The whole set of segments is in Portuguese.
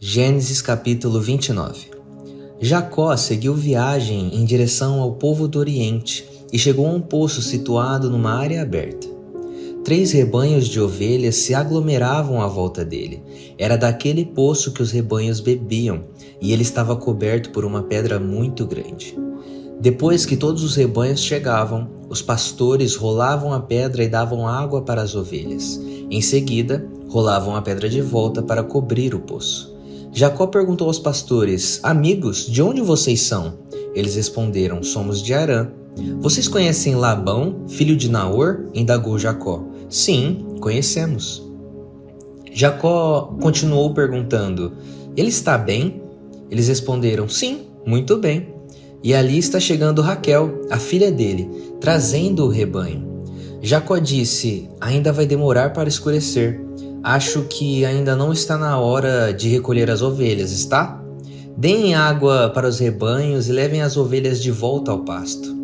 Gênesis capítulo 29. Jacó seguiu viagem em direção ao povo do Oriente e chegou a um poço situado numa área aberta. 3 rebanhos de ovelhas se aglomeravam à volta dele. Era daquele poço que os rebanhos bebiam, e ele estava coberto por uma pedra muito grande. Depois que todos os rebanhos chegavam, os pastores rolavam a pedra e davam água para as ovelhas. Em seguida, rolavam a pedra de volta para cobrir o poço. Jacó perguntou aos pastores: "Amigos, de onde vocês são?" Eles responderam: "Somos de Harã." "Vocês conhecem Labão, filho de Naor?" indagou Jacó. "Sim, conhecemos." Jacó continuou perguntando: "Ele está bem?" Eles responderam: "Sim, muito bem. E ali está chegando Raquel, a filha dele, trazendo o rebanho." Jacó disse: "Ainda vai demorar para escurecer. Acho que ainda não está na hora de recolher as ovelhas, está? Deem água para os rebanhos e levem as ovelhas de volta ao pasto."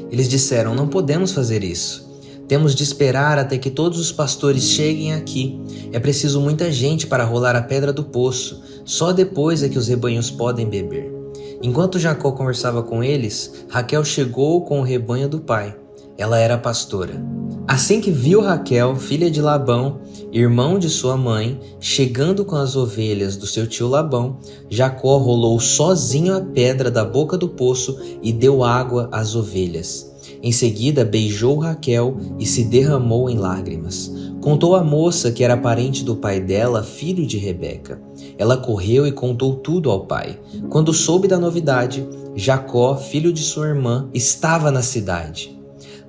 Eles disseram: "Não podemos fazer isso. Temos de esperar até que todos os pastores cheguem aqui. É preciso muita gente para rolar a pedra do poço. Só depois é que os rebanhos podem beber." Enquanto Jacó conversava com eles, Raquel chegou com o rebanho do pai. Ela era pastora. Assim que viu Raquel, filha de Labão, irmão de sua mãe, chegando com as ovelhas do seu tio Labão, Jacó rolou sozinho a pedra da boca do poço e deu água às ovelhas. Em seguida, beijou Raquel e se derramou em lágrimas. Contou à moça que era parente do pai dela, filho de Rebeca. Ela correu e contou tudo ao pai. Quando soube da novidade, Jacó, filho de sua irmã, estava na cidade.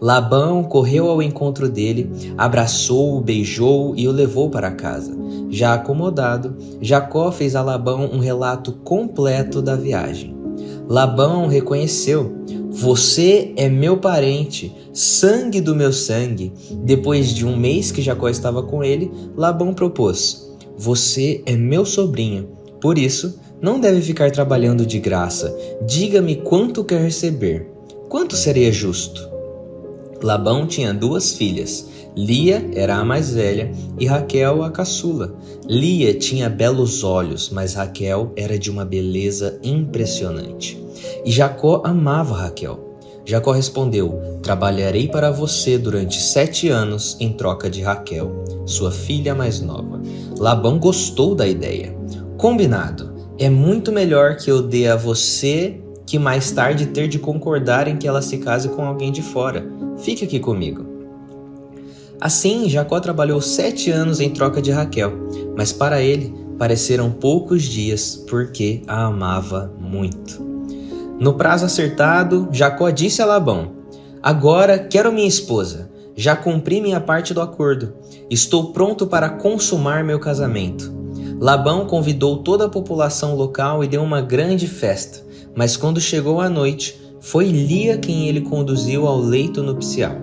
Labão correu ao encontro dele, abraçou-o, beijou-o e o levou para casa. Já acomodado, Jacó fez a Labão um relato completo da viagem. Labão reconheceu: "Você é meu parente, sangue do meu sangue." Depois de um mês que Jacó estava com ele, Labão propôs: "Você é meu sobrinho, por isso não deve ficar trabalhando de graça. Diga-me quanto quer receber. Quanto seria justo?" Labão tinha 2 filhas. Lia era a mais velha e Raquel a caçula. Lia tinha belos olhos, mas Raquel era de uma beleza impressionante. E Jacó amava Raquel. Jacó respondeu: "Trabalharei para você durante 7 anos em troca de Raquel, sua filha mais nova." Labão gostou da ideia. "Combinado. É muito melhor que eu dê a você que mais tarde ter de concordar em que ela se case com alguém de fora. Fique aqui comigo." Assim, Jacó trabalhou 7 anos em troca de Raquel, mas para ele pareceram poucos dias, porque a amava muito. No prazo acertado, Jacó disse a Labão: "Agora quero minha esposa. Já cumpri minha parte do acordo. Estou pronto para consumar meu casamento." Labão convidou toda a população local e deu uma grande festa, mas quando chegou a noite, foi Lia quem ele conduziu ao leito nupcial.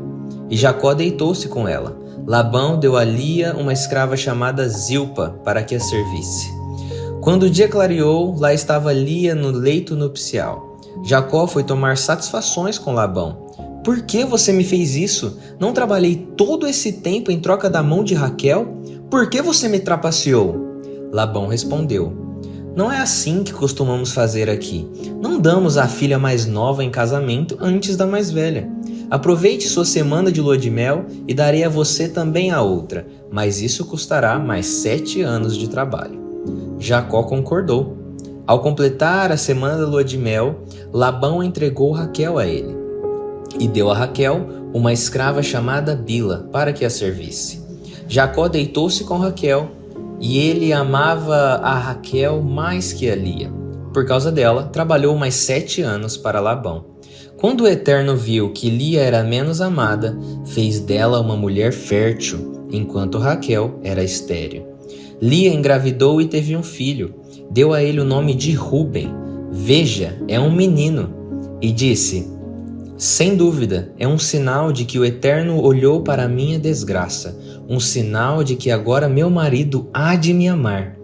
E Jacó deitou-se com ela. Labão deu a Lia uma escrava chamada Zilpa para que a servisse. Quando o dia clareou, lá estava Lia no leito nupcial. Jacó foi tomar satisfações com Labão. "Por que você me fez isso? Não trabalhei todo esse tempo em troca da mão de Raquel? Por que você me trapaceou?" Labão respondeu: "Não é assim que costumamos fazer aqui. Não damos a filha mais nova em casamento antes da mais velha. Aproveite sua semana de lua de mel e darei a você também a outra, mas isso custará mais 7 anos de trabalho." Jacó concordou. Ao completar a semana da lua de mel, Labão entregou Raquel a ele e deu a Raquel uma escrava chamada Bila para que a servisse. Jacó deitou-se com Raquel e ele amava a Raquel mais que a Lia. Por causa dela, trabalhou mais 7 anos para Labão. Quando o Eterno viu que Lia era menos amada, fez dela uma mulher fértil, enquanto Raquel era estéril. Lia engravidou e teve um filho. Deu a ele o nome de Ruben. "Veja, é um menino." E disse: "Sem dúvida, é um sinal de que o Eterno olhou para a minha desgraça, um sinal de que agora meu marido há de me amar."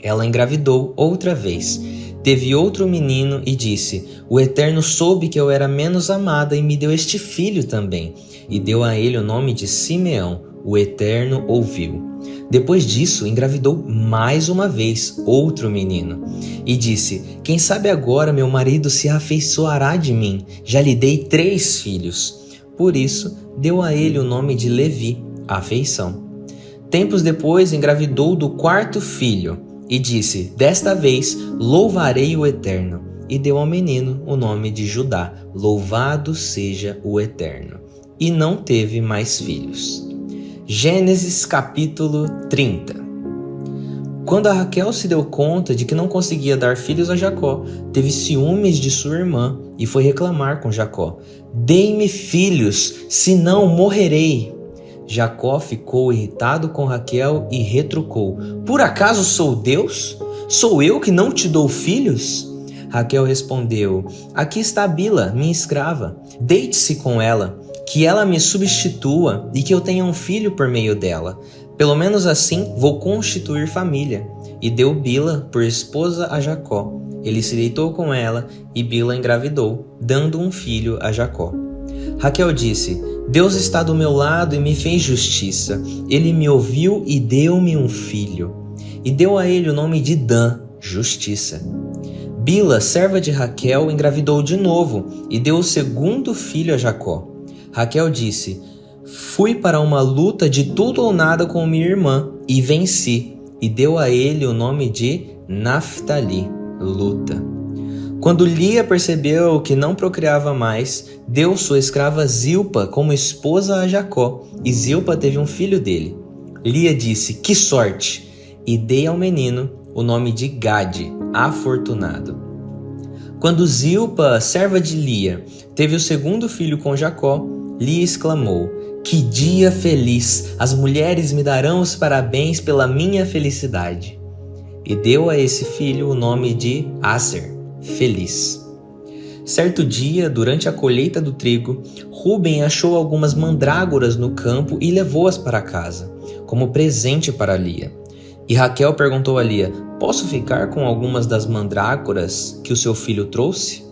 Ela engravidou outra vez, teve outro menino e disse: "O Eterno soube que eu era menos amada e me deu este filho também." E deu a ele o nome de Simeão. O Eterno ouviu. Depois disso, engravidou mais uma vez outro menino e disse: quem sabe agora meu marido se afeiçoará de mim, já lhe dei 3 filhos. Por isso, deu a ele o nome de Levi, afeição. Tempos depois, engravidou do 4º filho e disse: desta vez louvarei o Eterno. E deu ao menino o nome de Judá, louvado seja o Eterno. E não teve mais filhos. Gênesis capítulo 30. Quando a Raquel se deu conta de que não conseguia dar filhos a Jacó, teve ciúmes de sua irmã e foi reclamar com Jacó: dê-me filhos, senão morrerei. Jacó ficou irritado com Raquel e retrucou: por acaso sou Deus? Sou eu que não te dou filhos? Raquel respondeu: aqui está Bila, minha escrava. Deite-se com ela, que ela me substitua e que eu tenha um filho por meio dela. Pelo menos assim vou constituir família. E deu Bila por esposa a Jacó. Ele se deitou com ela e Bila engravidou, dando um filho a Jacó. Raquel disse: Deus está do meu lado e me fez justiça. Ele me ouviu e deu-me um filho. E deu a ele o nome de Dan, justiça. Bila, serva de Raquel, engravidou de novo e deu o 2º filho a Jacó. Raquel disse: fui para uma luta de tudo ou nada com minha irmã e venci. E deu a ele o nome de Naftali, luta. Quando Lia percebeu que não procriava mais, deu sua escrava Zilpa como esposa a Jacó, e Zilpa teve um filho dele. Lia disse: que sorte! E dei ao menino o nome de Gade, afortunado. Quando Zilpa, serva de Lia, teve o 2º filho com Jacó, Lia exclamou: que dia feliz! As mulheres me darão os parabéns pela minha felicidade. E deu a esse filho o nome de Aser, feliz. Certo dia, durante a colheita do trigo, Ruben achou algumas mandrágoras no campo e levou-as para casa, como presente para Lia. E Raquel perguntou a Lia: posso ficar com algumas das mandrágoras que o seu filho trouxe?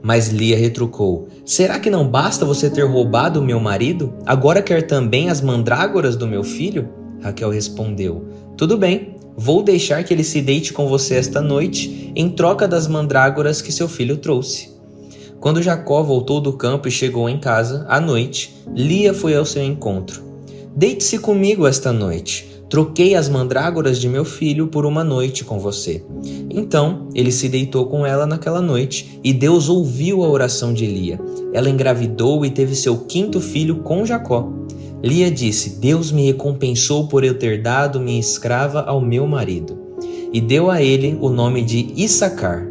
Mas Lia retrucou: será que não basta você ter roubado o meu marido? Agora quer também as mandrágoras do meu filho? Raquel respondeu: tudo bem, vou deixar que ele se deite com você esta noite, em troca das mandrágoras que seu filho trouxe. Quando Jacó voltou do campo e chegou em casa, à noite, Lia foi ao seu encontro. Deite-se comigo esta noite. Troquei as mandrágoras de meu filho por uma noite com você. Então ele se deitou com ela naquela noite, e Deus ouviu a oração de Lia. Ela engravidou e teve seu 5º filho com Jacó. Lia disse: Deus me recompensou por eu ter dado minha escrava ao meu marido. E deu a ele o nome de Issacar,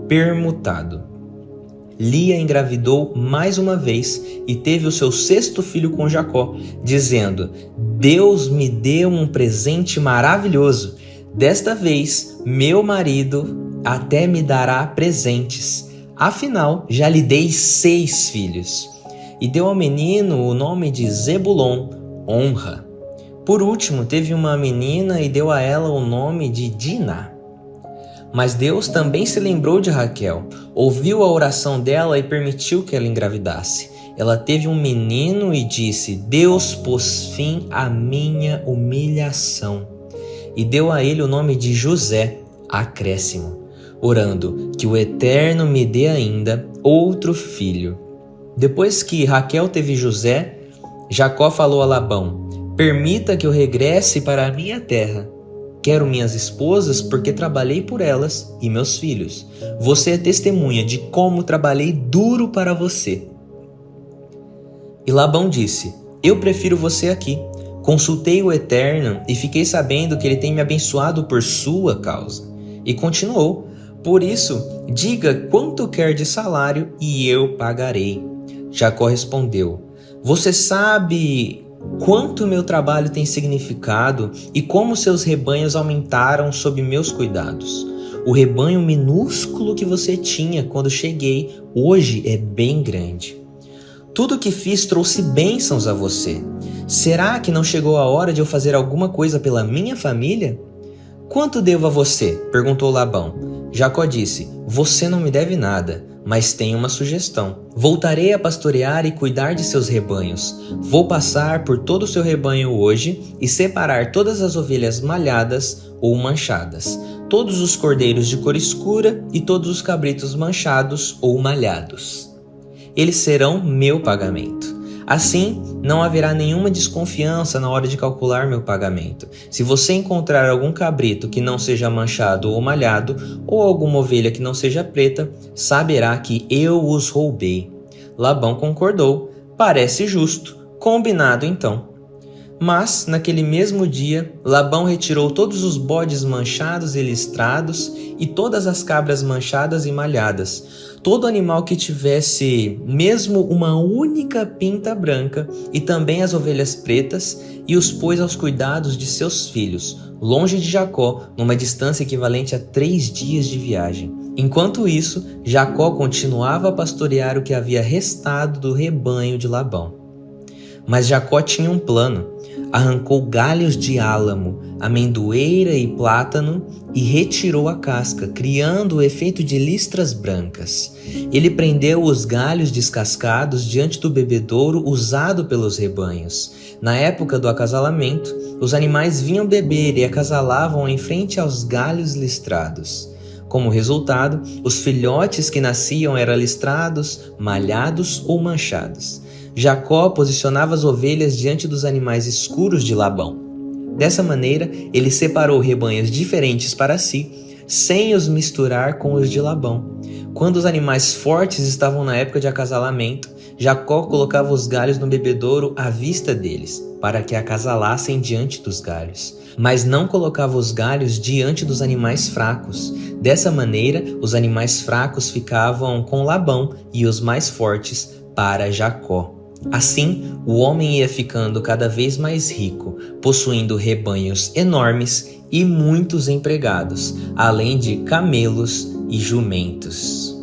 permutado. Lia engravidou mais uma vez e teve o seu 6º filho com Jacó, dizendo: Deus me deu um presente maravilhoso. Desta vez, meu marido até me dará presentes. Afinal, já lhe dei 6 filhos. E deu ao menino o nome de Zebulon, honra. Por último, teve uma menina e deu a ela o nome de Diná. Mas Deus também se lembrou de Raquel, ouviu a oração dela e permitiu que ela engravidasse. Ela teve um menino e disse: Deus pôs fim à minha humilhação. E deu a ele o nome de José, acréscimo, orando que o Eterno me dê ainda outro filho. Depois que Raquel teve José, Jacó falou a Labão: permita que eu regresse para a minha terra. Quero minhas esposas porque trabalhei por elas e meus filhos. Você é testemunha de como trabalhei duro para você. E Labão disse: eu prefiro você aqui. Consultei o Eterno e fiquei sabendo que ele tem me abençoado por sua causa. E continuou: por isso, diga quanto quer de salário e eu pagarei. Jacó respondeu: você sabe quanto meu trabalho tem significado e como seus rebanhos aumentaram sob meus cuidados. O rebanho minúsculo que você tinha quando cheguei, hoje é bem grande. Tudo o que fiz trouxe bênçãos a você. Será que não chegou a hora de eu fazer alguma coisa pela minha família? Quanto devo a você? Perguntou Labão. Jacó disse: você não me deve nada. mas tenho uma sugestão. Voltarei a pastorear e cuidar de seus rebanhos. Vou passar por todo o seu rebanho hoje e separar todas as ovelhas malhadas ou manchadas, todos os cordeiros de cor escura e todos os cabritos manchados ou malhados. Eles serão meu pagamento. Assim, não haverá nenhuma desconfiança na hora de calcular meu pagamento. Se você encontrar algum cabrito que não seja manchado ou malhado, ou alguma ovelha que não seja preta, saberá que eu os roubei. Labão concordou. Parece justo. Combinado então. Mas, naquele mesmo dia, Labão retirou todos os bodes manchados e listrados e todas as cabras manchadas e malhadas, todo animal que tivesse mesmo uma única pinta branca e também as ovelhas pretas, e os pôs aos cuidados de seus filhos, longe de Jacó, numa distância equivalente a 3 dias de viagem. Enquanto isso, Jacó continuava a pastorear o que havia restado do rebanho de Labão. Mas Jacó tinha um plano. Arrancou galhos de álamo, amendoeira e plátano e retirou a casca, criando o efeito de listras brancas. Ele prendeu os galhos descascados diante do bebedouro usado pelos rebanhos. Na época do acasalamento, os animais vinham beber e acasalavam em frente aos galhos listrados. Como resultado, os filhotes que nasciam eram listrados, malhados ou manchados. Jacó posicionava as ovelhas diante dos animais escuros de Labão. Dessa maneira, ele separou rebanhos diferentes para si, sem os misturar com os de Labão. Quando os animais fortes estavam na época de acasalamento, Jacó colocava os galhos no bebedouro à vista deles, para que acasalassem diante dos galhos. Mas não colocava os galhos diante dos animais fracos. Dessa maneira, os animais fracos ficavam com Labão e os mais fortes para Jacó. Assim, o homem ia ficando cada vez mais rico, possuindo rebanhos enormes e muitos empregados, além de camelos e jumentos.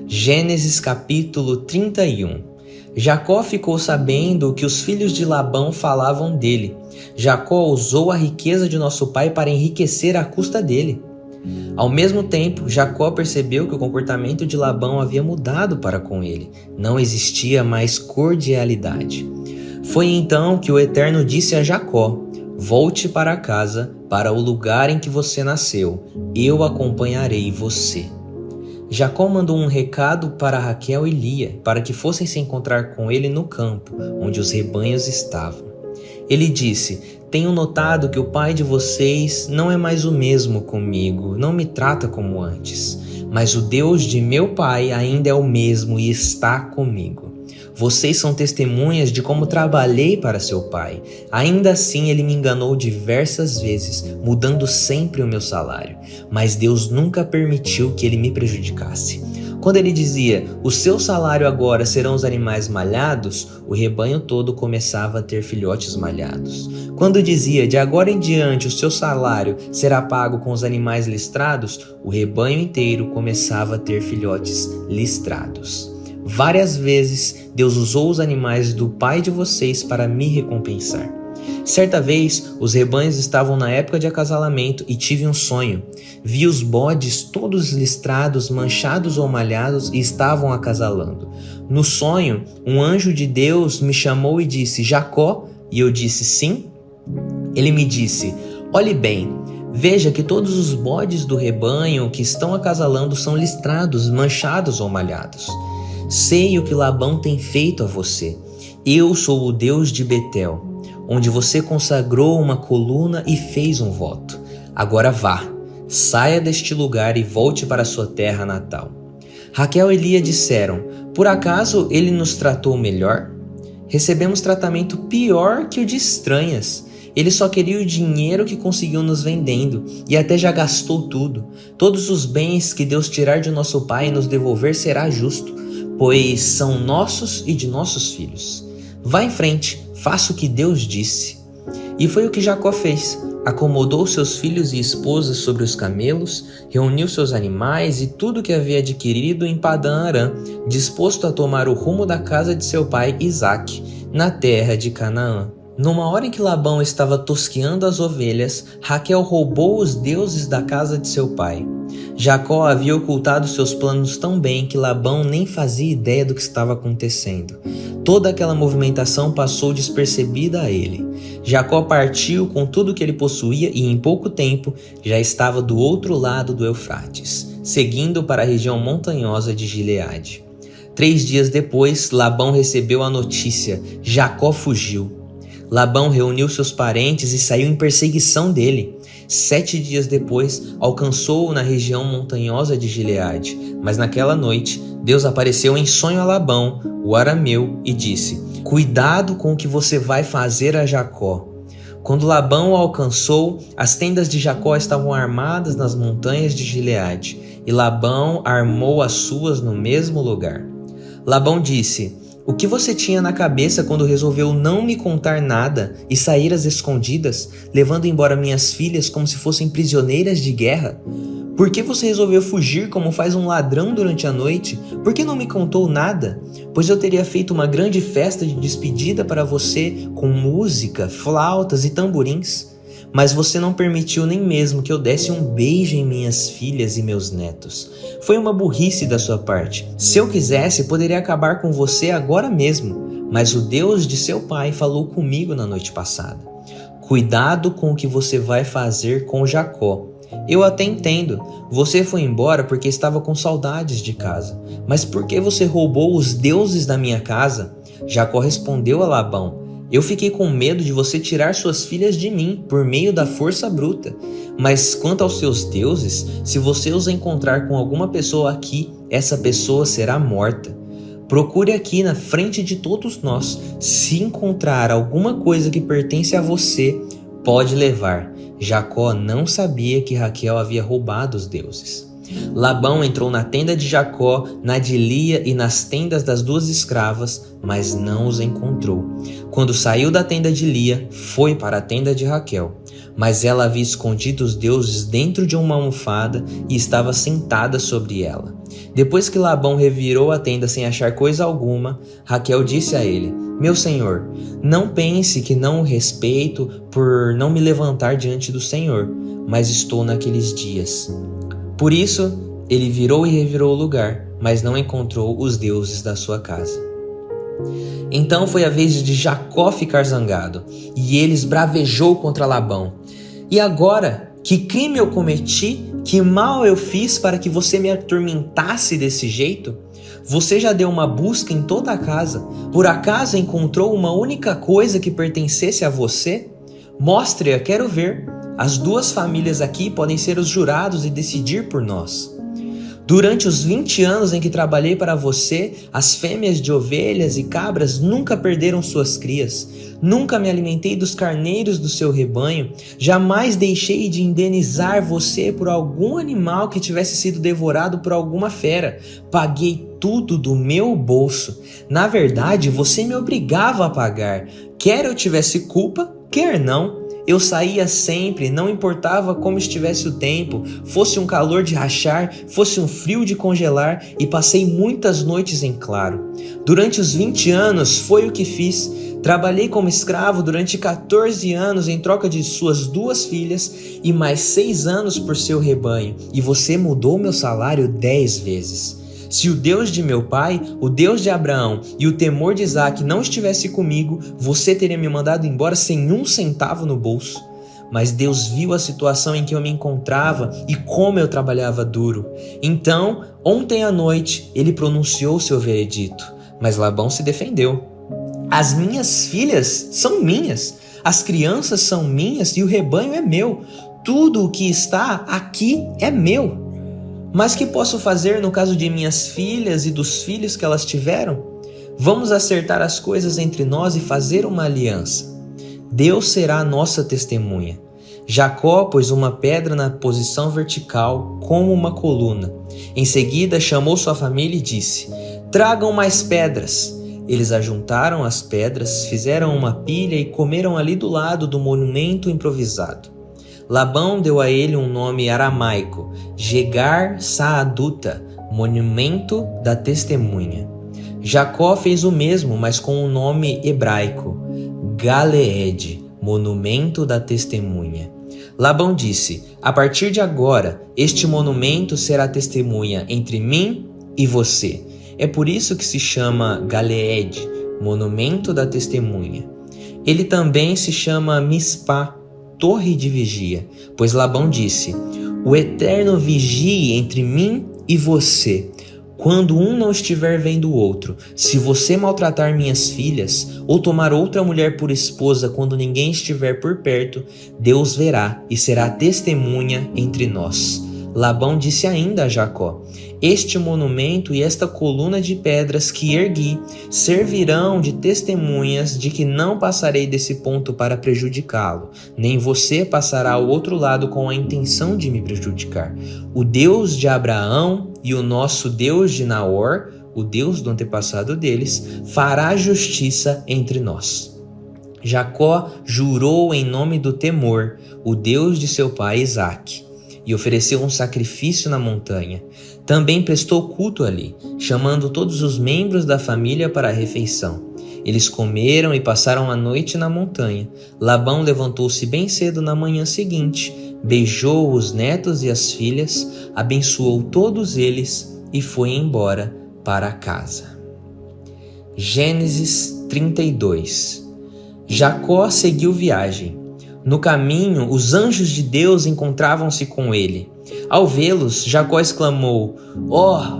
Gênesis capítulo 31. Jacó ficou sabendo que os filhos de Labão falavam dele. Jacó usou a riqueza de nosso pai para enriquecer à custa dele. Ao mesmo tempo, Jacó percebeu que o comportamento de Labão havia mudado para com ele. Não existia mais cordialidade. Foi então que o Eterno disse a Jacó: volte para casa, para o lugar em que você nasceu. Eu acompanharei você. Jacó mandou um recado para Raquel e Lia, para que fossem se encontrar com ele no campo, onde os rebanhos estavam. Ele disse: tenho notado que o pai de vocês não é mais o mesmo comigo, não me trata como antes. Mas o Deus de meu pai ainda é o mesmo e está comigo. Vocês são testemunhas de como trabalhei para seu pai. Ainda assim ele me enganou diversas vezes, mudando sempre o meu salário. Mas Deus nunca permitiu que ele me prejudicasse. Quando ele dizia, o seu salário agora serão os animais malhados, o rebanho todo começava a ter filhotes malhados. Quando dizia, de agora em diante o seu salário será pago com os animais listrados, o rebanho inteiro começava a ter filhotes listrados. Várias vezes Deus usou os animais do pai de vocês para me recompensar. Certa vez, os rebanhos estavam na época de acasalamento e tive um sonho. Vi os bodes todos listrados, manchados ou malhados e estavam acasalando. No sonho, um anjo de Deus me chamou e disse, Jacó? E eu disse, sim. Ele me disse, olhe bem, veja que todos os bodes do rebanho que estão acasalando são listrados, manchados ou malhados. Sei o que Labão tem feito a você. Eu sou o Deus de Betel, onde você consagrou uma coluna e fez um voto. Agora vá, saia deste lugar e volte para sua terra natal. Raquel e Lia disseram, por acaso ele nos tratou melhor? Recebemos tratamento pior que o de estranhas. Ele só queria o dinheiro que conseguiu nos vendendo e até já gastou tudo. Todos os bens que Deus tirar de nosso pai e nos devolver será justo, pois são nossos e de nossos filhos. Vá em frente, faça o que Deus disse. E foi o que Jacó fez. Acomodou seus filhos e esposas sobre os camelos, reuniu seus animais e tudo que havia adquirido em Padã Arã, disposto a tomar o rumo da casa de seu pai Isaque, na terra de Canaã. Numa hora em que Labão estava tosqueando as ovelhas, Raquel roubou os deuses da casa de seu pai. Jacó havia ocultado seus planos tão bem que Labão nem fazia ideia do que estava acontecendo. Toda aquela movimentação passou despercebida a ele. Jacó partiu com tudo que ele possuía e em pouco tempo já estava do outro lado do Eufrates, seguindo para a região montanhosa de Gileade. 3 dias depois, Labão recebeu a notícia: Jacó fugiu. Labão reuniu seus parentes e saiu em perseguição dele. 7 dias depois, alcançou-o na região montanhosa de Gileade. Mas naquela noite, Deus apareceu em sonho a Labão, o arameu, e disse: Cuidado com o que você vai fazer a Jacó. Quando Labão o alcançou, as tendas de Jacó estavam armadas nas montanhas de Gileade, e Labão armou as suas no mesmo lugar. Labão disse: O que você tinha na cabeça quando resolveu não me contar nada e sair às escondidas, levando embora minhas filhas como se fossem prisioneiras de guerra? Por que você resolveu fugir como faz um ladrão durante a noite? Por que não me contou nada? Pois eu teria feito uma grande festa de despedida para você, com música, flautas e tamborins. Mas você não permitiu nem mesmo que eu desse um beijo em minhas filhas e meus netos. Foi uma burrice da sua parte. Se eu quisesse, poderia acabar com você agora mesmo. Mas o Deus de seu pai falou comigo na noite passada. Cuidado com o que você vai fazer com Jacó. Eu até entendo. Você foi embora porque estava com saudades de casa. Mas por que você roubou os deuses da minha casa? Jacó respondeu a Labão: Eu fiquei com medo de você tirar suas filhas de mim por meio da força bruta. Mas quanto aos seus deuses, se você os encontrar com alguma pessoa aqui, essa pessoa será morta. Procure aqui na frente de todos nós. Se encontrar alguma coisa que pertence a você, pode levar. Jacó não sabia que Raquel havia roubado os deuses. Labão entrou na tenda de Jacó, na de Lia e nas tendas das 2 escravas, mas não os encontrou. Quando saiu da tenda de Lia, foi para a tenda de Raquel. Mas ela havia escondido os deuses dentro de uma almofada e estava sentada sobre ela. Depois que Labão revirou a tenda sem achar coisa alguma, Raquel disse a ele: Meu senhor, não pense que não o respeito por não me levantar diante do Senhor, mas estou naqueles dias. Por isso, ele virou e revirou o lugar, mas não encontrou os deuses da sua casa. Então foi a vez de Jacó ficar zangado, e ele esbravejou contra Labão. E agora, que crime eu cometi? Que mal eu fiz para que você me atormentasse desse jeito? Você já deu uma busca em toda a casa. Por acaso encontrou uma única coisa que pertencesse a você? Mostre-a, quero ver. As 2 famílias aqui podem ser os jurados e decidir por nós. Durante os 20 anos em que trabalhei para você, as fêmeas de ovelhas e cabras nunca perderam suas crias. Nunca me alimentei dos carneiros do seu rebanho. Jamais deixei de indenizar você por algum animal que tivesse sido devorado por alguma fera. Paguei tudo do meu bolso. Na verdade, você me obrigava a pagar. Quer eu tivesse culpa, quer não. Eu saía sempre, não importava como estivesse o tempo, fosse um calor de rachar, fosse um frio de congelar, e passei muitas noites em claro. Durante os 20 anos foi o que fiz. Trabalhei como escravo durante 14 anos em troca de suas 2 filhas e mais 6 anos por seu rebanho, e você mudou meu salário 10 vezes. Se o Deus de meu pai, o Deus de Abraão e o temor de Isaque não estivesse comigo, você teria me mandado embora sem 1 centavo no bolso. Mas Deus viu a situação em que eu me encontrava e como eu trabalhava duro. Então, ontem à noite, ele pronunciou seu veredito. Mas Labão se defendeu. As minhas filhas são minhas, as crianças são minhas e o rebanho é meu. Tudo o que está aqui é meu. Mas que posso fazer no caso de minhas filhas e dos filhos que elas tiveram? Vamos acertar as coisas entre nós e fazer uma aliança. Deus será a nossa testemunha. Jacó pôs uma pedra na posição vertical, como uma coluna. Em seguida, chamou sua família e disse: Tragam mais pedras. Eles ajuntaram as pedras, fizeram uma pilha e comeram ali do lado do monumento improvisado. Labão deu a ele um nome aramaico, Jegar Saaduta, monumento da testemunha. Jacó fez o mesmo, mas com um nome hebraico, Galeede, monumento da testemunha. Labão disse: a partir de agora, este monumento será testemunha entre mim e você. É por isso que se chama Galeede, monumento da testemunha. Ele também se chama Mispá, torre de vigia, pois Labão disse: o Eterno vigie entre mim e você, quando um não estiver vendo o outro. Se você maltratar minhas filhas, ou tomar outra mulher por esposa quando ninguém estiver por perto, Deus verá e será testemunha entre nós. Labão disse ainda a Jacó: este monumento e esta coluna de pedras que ergui servirão de testemunhas de que não passarei desse ponto para prejudicá-lo, nem você passará ao outro lado com a intenção de me prejudicar. O Deus de Abraão e o nosso Deus de Naor, o Deus do antepassado deles, fará justiça entre nós. Jacó jurou em nome do temor, o Deus de seu pai Isaque, e ofereceu um sacrifício na montanha. Também prestou culto ali, chamando todos os membros da família para a refeição. Eles comeram e passaram a noite na montanha. Labão levantou-se bem cedo na manhã seguinte, beijou os netos e as filhas, abençoou todos eles e foi embora para casa. Gênesis 32. Jacó seguiu viagem. No caminho, os anjos de Deus encontravam-se com ele. Ao vê-los, Jacó exclamou: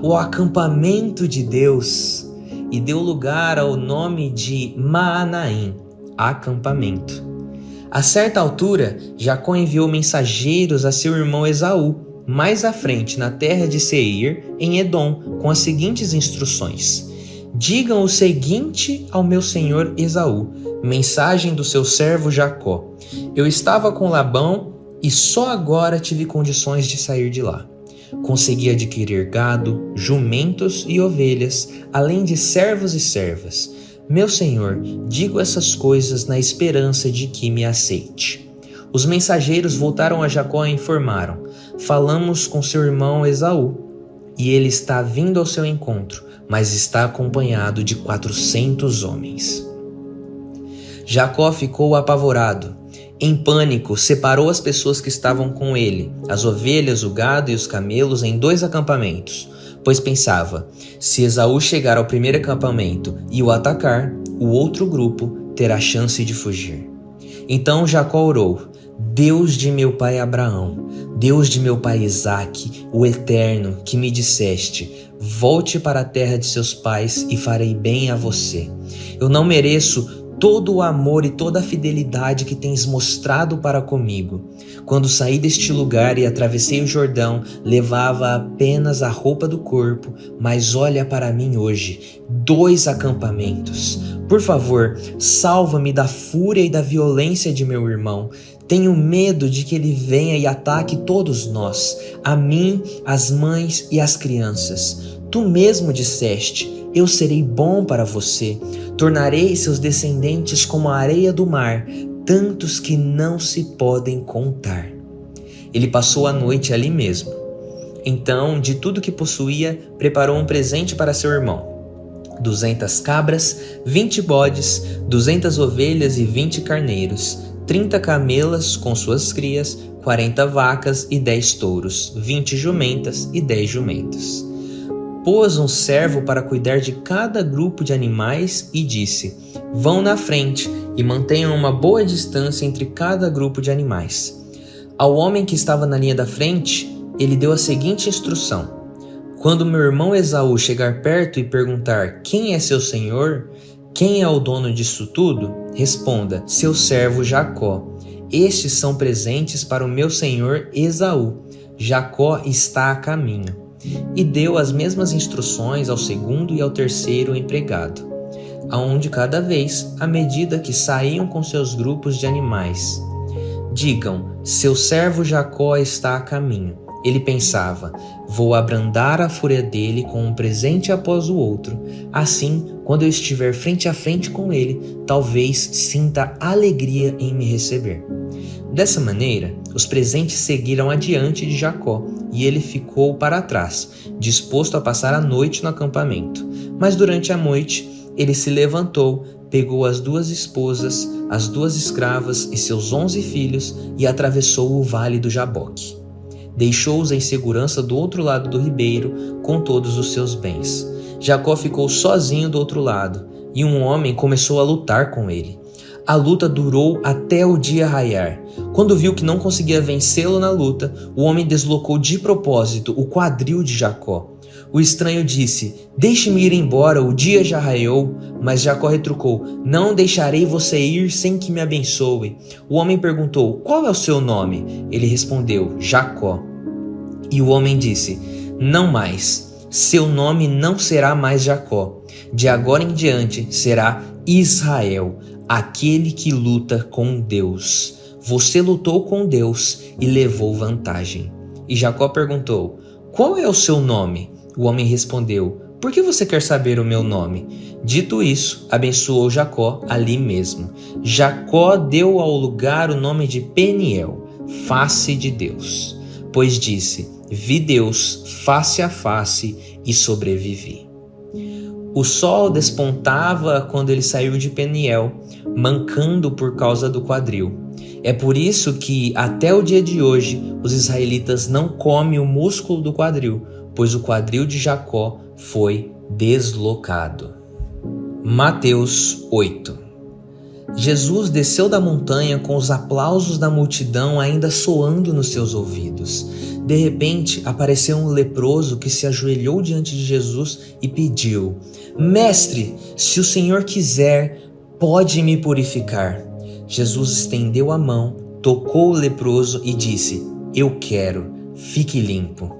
o acampamento de Deus! E deu lugar ao nome de Maanaim, acampamento. A certa altura, Jacó enviou mensageiros a seu irmão Esaú, mais à frente, na terra de Seir, em Edom, com as seguintes instruções: digam o seguinte ao meu senhor Esaú, mensagem do seu servo Jacó: eu estava com Labão e só agora tive condições de sair de lá. Consegui adquirir gado, jumentos e ovelhas, além de servos e servas. Meu senhor, digo essas coisas na esperança de que me aceite. Os mensageiros voltaram a Jacó e informaram: falamos com seu irmão Esaú, e ele está vindo ao seu encontro, mas está acompanhado de 400 homens. Jacó ficou apavorado. Em pânico, separou as pessoas que estavam com ele, as ovelhas, o gado e os camelos, em 2 acampamentos, pois pensava: se Esaú chegar ao primeiro acampamento e o atacar, o outro grupo terá chance de fugir. Então Jacó orou: Deus de meu pai Abraão, Deus de meu pai Isaque, o Eterno, que me disseste: volte para a terra de seus pais e farei bem a você. Eu não mereço todo o amor e toda a fidelidade que tens mostrado para comigo. Quando saí deste lugar e atravessei o Jordão, levava apenas a roupa do corpo, mas olha para mim hoje, 2 acampamentos. Por favor, salva-me da fúria e da violência de meu irmão. Tenho medo de que ele venha e ataque todos nós, a mim, as mães e as crianças. Tu mesmo disseste: eu serei bom para você. Tornarei seus descendentes como a areia do mar, tantos que não se podem contar. Ele passou a noite ali mesmo. Então, de tudo que possuía, preparou um presente para seu irmão: 200 cabras, 20 bodes, 200 ovelhas e 20 carneiros, 30 camelas com suas crias, 40 vacas e 10 touros, 20 jumentas e 10 jumentos. Pôs um servo para cuidar de cada grupo de animais e disse: vão na frente e mantenham uma boa distância entre cada grupo de animais. Ao homem que estava na linha da frente, ele deu a seguinte instrução: quando meu irmão Esaú chegar perto e perguntar: quem é seu senhor? Quem é o dono disso tudo? Responda: seu servo Jacó. Estes são presentes para o meu senhor Esaú. Jacó está a caminho. E deu as mesmas instruções ao segundo e ao terceiro empregado, aonde cada vez, à medida que saíam com seus grupos de animais. Digam: seu servo Jacó está a caminho. Ele pensava: vou abrandar a fúria dele com um presente após o outro. Assim, quando eu estiver frente a frente com ele, talvez sinta alegria em me receber. Dessa maneira, os presentes seguiram adiante de Jacó, e ele ficou para trás, disposto a passar a noite no acampamento. Mas durante a noite, ele se levantou, pegou as 2 esposas, as 2 escravas e seus 11 filhos e atravessou o vale do Jaboque. Deixou-os em segurança do outro lado do ribeiro com todos os seus bens. Jacó ficou sozinho do outro lado e um homem começou a lutar com ele. A luta durou até o dia raiar. Quando viu que não conseguia vencê-lo na luta, o homem deslocou de propósito o quadril de Jacó. O estranho disse: "Deixe-me ir embora, o dia já raiou." Mas Jacó retrucou: "Não deixarei você ir sem que me abençoe." O homem perguntou: "Qual é o seu nome?" Ele respondeu: "Jacó." E o homem disse: "Não mais. Seu nome não será mais Jacó. De agora em diante será Israel, aquele que luta com Deus. Você lutou com Deus e levou vantagem." E Jacó perguntou: "Qual é o seu nome?" O homem respondeu: "Por que você quer saber o meu nome?" Dito isso, abençoou Jacó ali mesmo. Jacó deu ao lugar o nome de Peniel, face de Deus, pois disse: "Vi Deus face a face e sobrevivi." O sol despontava quando ele saiu de Peniel, mancando por causa do quadril. É por isso que, até o dia de hoje, os israelitas não comem o músculo do quadril, pois o quadril de Jacó foi deslocado. Mateus 8. Jesus desceu da montanha com os aplausos da multidão ainda soando nos seus ouvidos. De repente, apareceu um leproso que se ajoelhou diante de Jesus e pediu: "Mestre, se o Senhor quiser, pode me purificar." Jesus estendeu a mão, tocou o leproso e disse: "Eu quero, fique limpo."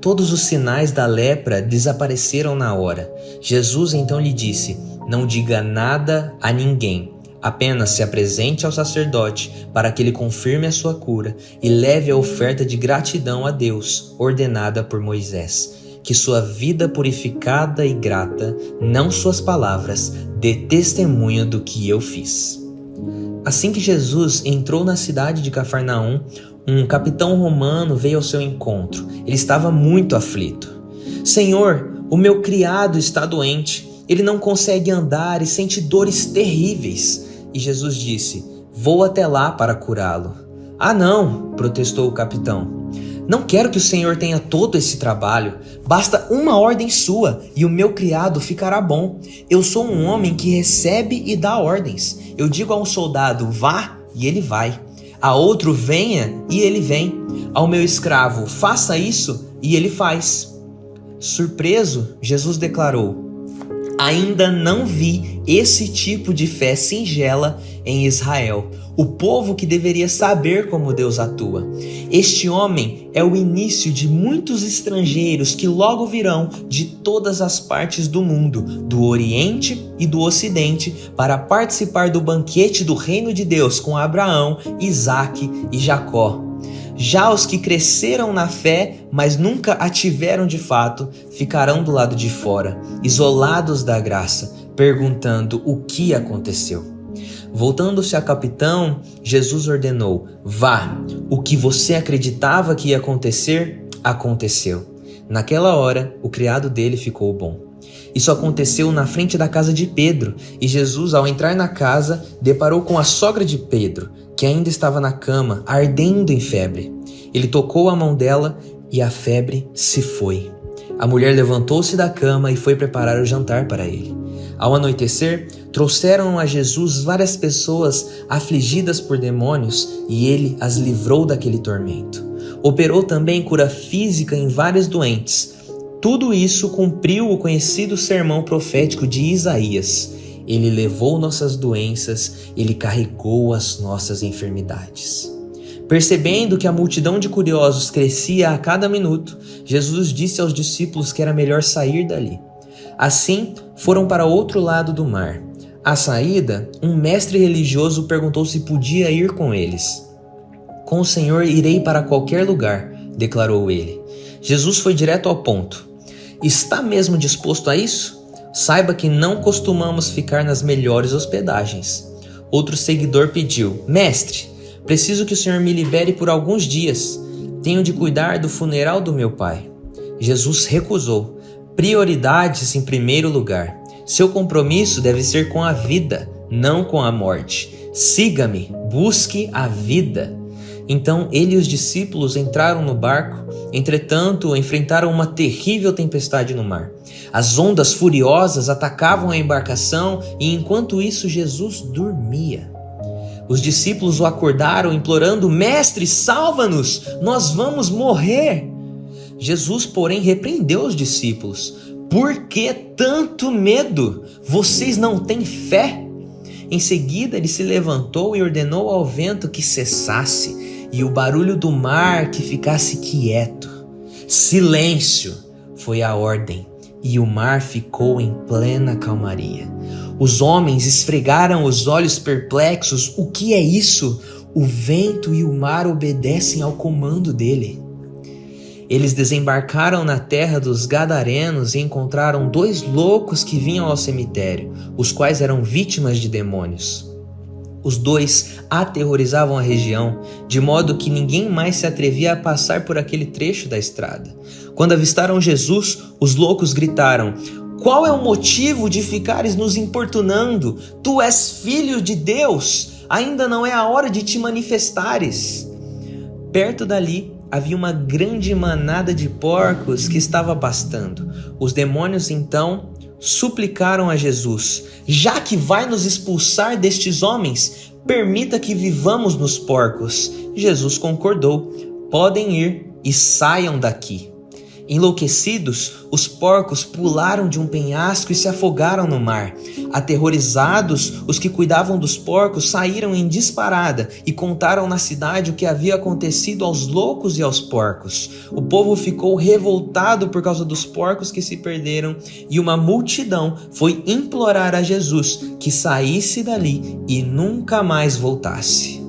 Todos os sinais da lepra desapareceram na hora. Jesus então lhe disse: "Não diga nada a ninguém. Apenas se apresente ao sacerdote para que ele confirme a sua cura e leve a oferta de gratidão a Deus, ordenada por Moisés. Que sua vida purificada e grata, não suas palavras, dê testemunho do que eu fiz." Assim que Jesus entrou na cidade de Cafarnaum, um capitão romano veio ao seu encontro. Ele estava muito aflito. "Senhor, o meu criado está doente. Ele não consegue andar e sente dores terríveis." E Jesus disse: "Vou até lá para curá-lo." "Ah, não!" protestou o capitão. "Não quero que o Senhor tenha todo esse trabalho. Basta uma ordem sua e o meu criado ficará bom. Eu sou um homem que recebe e dá ordens. Eu digo a um soldado: vá, e ele vai. A outro: venha, e ele vem. Ao meu escravo: faça isso, e ele faz." Surpreso, Jesus declarou: "Ainda não vi esse tipo de fé singela em Israel, o povo que deveria saber como Deus atua. Este homem é o início de muitos estrangeiros que logo virão de todas as partes do mundo, do Oriente e do Ocidente, para participar do banquete do reino de Deus com Abraão, Isaque e Jacó. Já os que cresceram na fé, mas nunca a tiveram de fato, ficarão do lado de fora, isolados da graça, perguntando o que aconteceu." Voltando-se a capitão, Jesus ordenou: "Vá, o que você acreditava que ia acontecer, aconteceu." Naquela hora, o criado dele ficou bom. Isso aconteceu na frente da casa de Pedro, e Jesus, ao entrar na casa, deparou com a sogra de Pedro, que ainda estava na cama, ardendo em febre. Ele tocou a mão dela e a febre se foi. A mulher levantou-se da cama e foi preparar o jantar para ele. Ao anoitecer, trouxeram a Jesus várias pessoas afligidas por demônios e ele as livrou daquele tormento. Operou também cura física em vários doentes. Tudo isso cumpriu o conhecido sermão profético de Isaías: "Ele levou nossas doenças, ele carregou as nossas enfermidades." Percebendo que a multidão de curiosos crescia a cada minuto, Jesus disse aos discípulos que era melhor sair dali. Assim, foram para outro lado do mar. À saída, um mestre religioso perguntou se podia ir com eles. "Com o Senhor irei para qualquer lugar", declarou ele. Jesus foi direto ao ponto: "Está mesmo disposto a isso? Saiba que não costumamos ficar nas melhores hospedagens." Outro seguidor pediu: "Mestre, preciso que o Senhor me libere por alguns dias. Tenho de cuidar do funeral do meu pai." Jesus recusou: "Prioridades em primeiro lugar. Seu compromisso deve ser com a vida, não com a morte. Siga-me, busque a vida. Então ele e os discípulos entraram no barco, entretanto enfrentaram uma terrível tempestade no mar. As ondas furiosas atacavam a embarcação e enquanto isso Jesus dormia. Os discípulos o acordaram implorando: Mestre, salva-nos, nós vamos morrer. Jesus, porém, repreendeu os discípulos. Por que tanto medo? Vocês não têm fé? Em seguida ele se levantou e ordenou ao vento que cessasse e o barulho do mar que ficasse quieto. Silêncio, foi a ordem, e o mar ficou em plena calmaria. Os homens esfregaram os olhos perplexos. O que é isso? O vento e o mar obedecem ao comando dele. Eles desembarcaram na terra dos Gadarenos e encontraram 2 loucos que vinham ao cemitério, os quais eram vítimas de demônios. Os 2 aterrorizavam a região, de modo que ninguém mais se atrevia a passar por aquele trecho da estrada. Quando avistaram Jesus, os loucos gritaram: Qual é o motivo de ficares nos importunando? Tu és filho de Deus, ainda não é a hora de te manifestares. Perto dali havia uma grande manada de porcos que estava pastando. Os demônios então suplicaram a Jesus: Já que vai nos expulsar destes homens, permita que vivamos nos porcos. Jesus concordou: Podem ir e saiam daqui. Enlouquecidos, os porcos pularam de um penhasco e se afogaram no mar. Aterrorizados, os que cuidavam dos porcos saíram em disparada e contaram na cidade o que havia acontecido aos loucos e aos porcos. O povo ficou revoltado por causa dos porcos que se perderam e uma multidão foi implorar a Jesus que saísse dali e nunca mais voltasse.